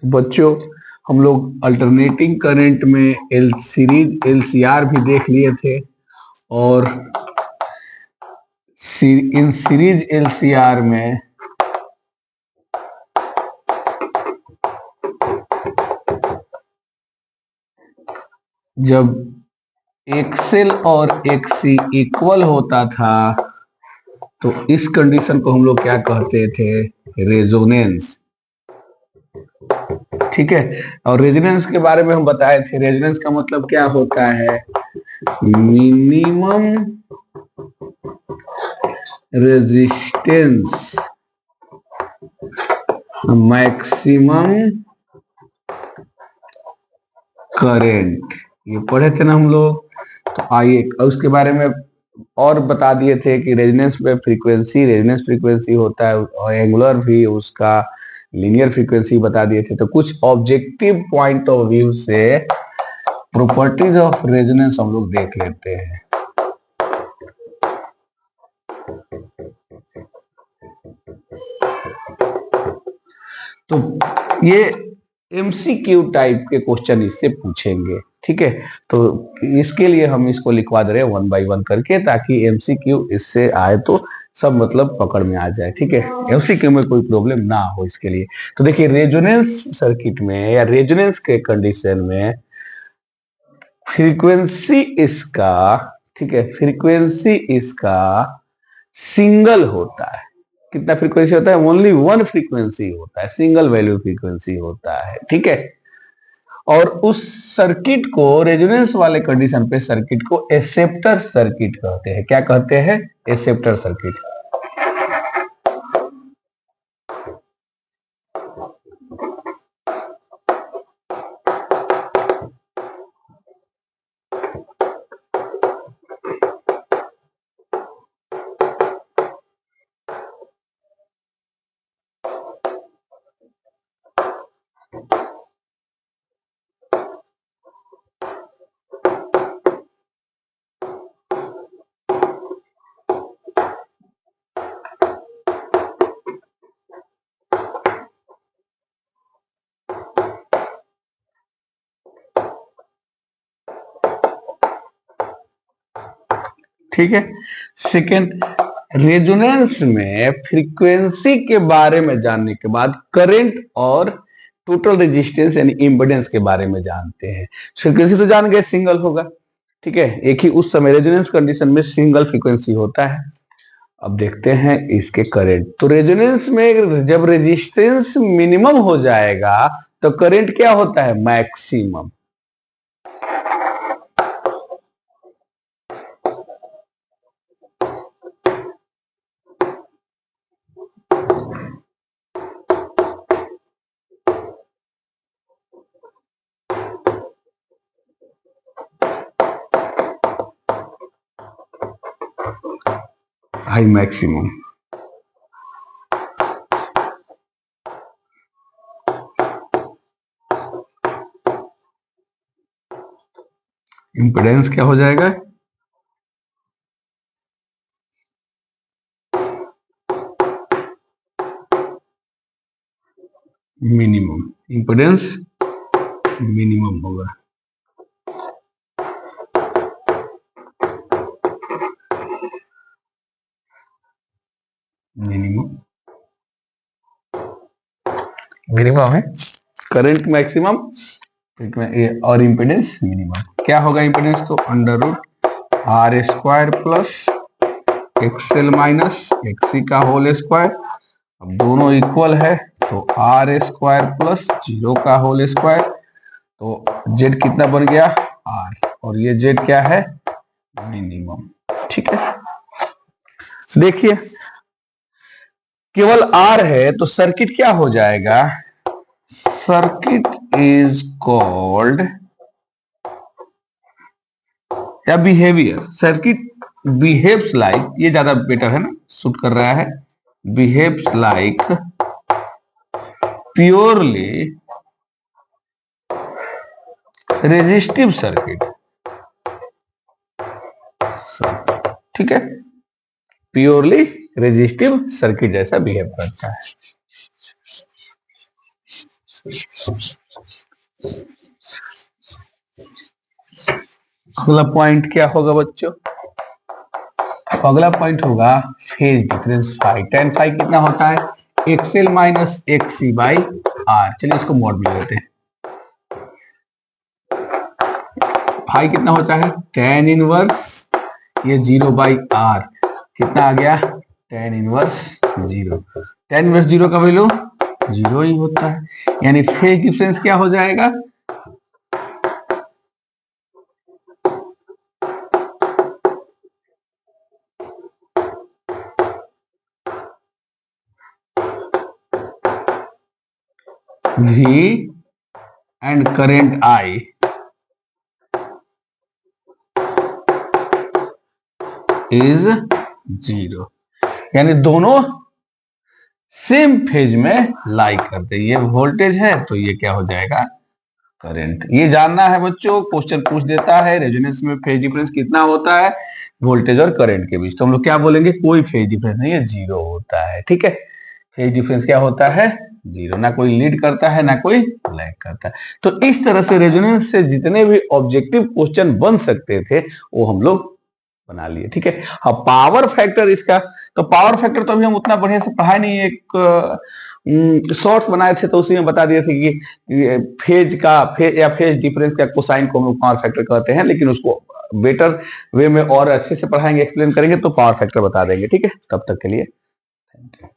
बच्चों हम लोग अल्टरनेटिंग करंट में एल सीरीज एलसीआर भी देख लिए थे, और इन सीरीज एलसीआर में जब एक्सएल और एक्सी इक्वल होता था तो इस कंडीशन को हम लोग क्या कहते थे, रेजोनेंस। ठीक है, और रेजोनेंस के बारे में हम बताए थे, रेजोनेंस का मतलब क्या होता है, मिनिमम रेजिस्टेंस मैक्सिमम करेंट, ये पढ़े थे ना हम लोग। तो आइए उसके बारे में और बता दिए थे कि रेजोनेंस में फ्रीक्वेंसी, रेजोनेंस फ्रीक्वेंसी होता है, और एंगुलर भी उसका लीनियर फ्रीक्वेंसी बता दिए थे। तो कुछ ऑब्जेक्टिव पॉइंट ऑफ व्यू से प्रॉपर्टीज ऑफ रेजोनेंस हम लोग देख लेते हैं। तो ये एमसीक्यू टाइप के क्वेश्चन इससे पूछेंगे, ठीक है। तो इसके लिए हम इसको लिखवा दे रहे हैं 1 बाय 1 करके, ताकि एमसीक्यू इससे आए तो सब मतलब पकड़ में आ जाए, ठीक है, एमसीक्यू में कोई प्रॉब्लम ना हो इसके लिए। तो देखिए रेजोनेंस सर्किट में या रेजोनेंस के कंडीशन में फ्रीक्वेंसी इसका, ठीक है, फ्रीक्वेंसी इसका सिंगल होता है। कितना फ्रीक्वेंसी होता है, ओनली वन फ्रीक्वेंसी होता है, सिंगल वैल्यू फ्रीक्वेंसी होता है, ठीक है। और उस सर्किट को, रेजोनेंस वाले कंडीशन पे सर्किट को एक्सेप्टर सर्किट कहते हैं। क्या कहते हैं, एक्सेप्टर सर्किट। ठीक है। सेकेंड, रेजोनेंस में फ्रीक्वेंसी के बारे में जानने के बाद करंट और टोटल रेजिस्टेंस यानी इंपेडेंस के बारे में जानते हैं। फ्रीक्वेंसी तो जान गए, सिंगल होगा, ठीक है, एक ही उस समय रेजोनेंस कंडीशन में सिंगल फ्रीक्वेंसी होता है। अब देखते हैं इसके करंट। तो रेजोनेंस में जब रेजिस्टेंस मिनिमम हो जाएगा तो करंट क्या होता है, मैक्सिमम। High maximum. इंपेडेंस क्या हो जाएगा, मिनिमम। इंपेडेंस मिनिमम होगा। मिनिमम है करंट मैक्सिमम और इंपेडेंस मिनिमम। क्या होगा इंपेडेंस, तो under root R square plus XL minus XC का होल स्क्वायर। अब दोनों इक्वल है तो आर स्क्वायर प्लस 0 का होल स्क्वायर। तो जेड कितना बन गया, आर, और ये जेड क्या है, मिनिमम, ठीक है। देखिए केवल आर है तो सर्किट क्या हो जाएगा, सर्किट इज कॉल्ड या बिहेवियर, सर्किट बिहेव्स लाइक, ये ज्यादा बेटर है ना, सूट कर रहा है, behaves like purely resistive circuit, ठीक है, प्योरली रेजिस्टिव सर्किट जैसा बिहेव करता है। अगला पॉइंट क्या होगा बच्चों? अगला पॉइंट होगा phase difference phi. tan phi कितना होता है? XL minus XC by R. चलिए इसको मॉड में लेते हैं। फाई कितना होता है? tan इनवर्स ये 0 बाई आर। कितना आ गया? tan inverse 0। tan इनवर्स 0 का वैल्यू 0 ही होता है, यानी फेज डिफरेंस क्या हो जाएगा? V and current I is 0, यानी दोनों सेम फेज में लाई करते हैं। ये वोल्टेज है तो ये क्या हो जाएगा? करंट। ये जानना है बच्चों, क्वेश्चन पूछ देता है रेजोनेंस में फेज डिफरेंस कितना होता है वोल्टेज और करंट के बीच, तो हम लोग क्या बोलेंगे? कोई फेज डिफरेंस नहीं है, 0 होता है। ठीक है, फेज डिफरेंस क्या होता है? 0। ना कोई लीड करता है ना कोई लैग करता है। तो इस तरह से रेजोनेंस से जितने भी ऑब्जेक्टिव क्वेश्चन बन सकते थे वो हम लोग बना लिए। ठीक है, हाँ पावर फैक्टर इसका, तो पावर फैक्टर तो अभी हम उतना बढ़िया से पढ़ाए नहीं, एक शॉर्ट्स बनाए थे तो उसी में बता दिए थे कि फेज डिफरेंस का कोसाइन को हम लोग पावर फैक्टर कहते हैं, लेकिन उसको बेटर वे में और अच्छे से पढ़ाएंगे, एक्सप्लेन करेंगे तो पावर फैक्टर बता देंगे। ठीक है, तब तक के लिए थैंक यू।